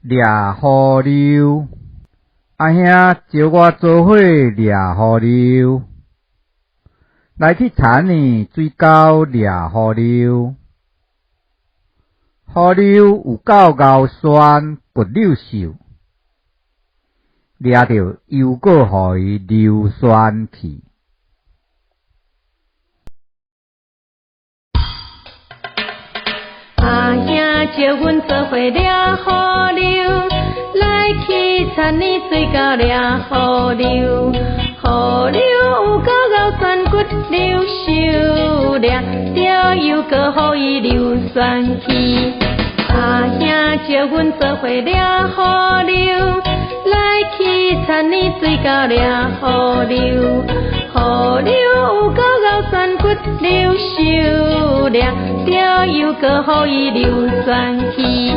掠河流，阿兄招我做伙掠河流，来去田里水沟掠河流，河流有够高酸不溜手，掠着又搁互伊硫酸去。阿兄招阮做伙掠河流，来去田里水沟掠河流，河流有够高酸骨溜手，掠着又搁互伊硫酸气。阿兄招阮做伙掠河流，来去田里水沟掠河流，河流有够高酸骨溜手，掠着又搁互伊硫酸气。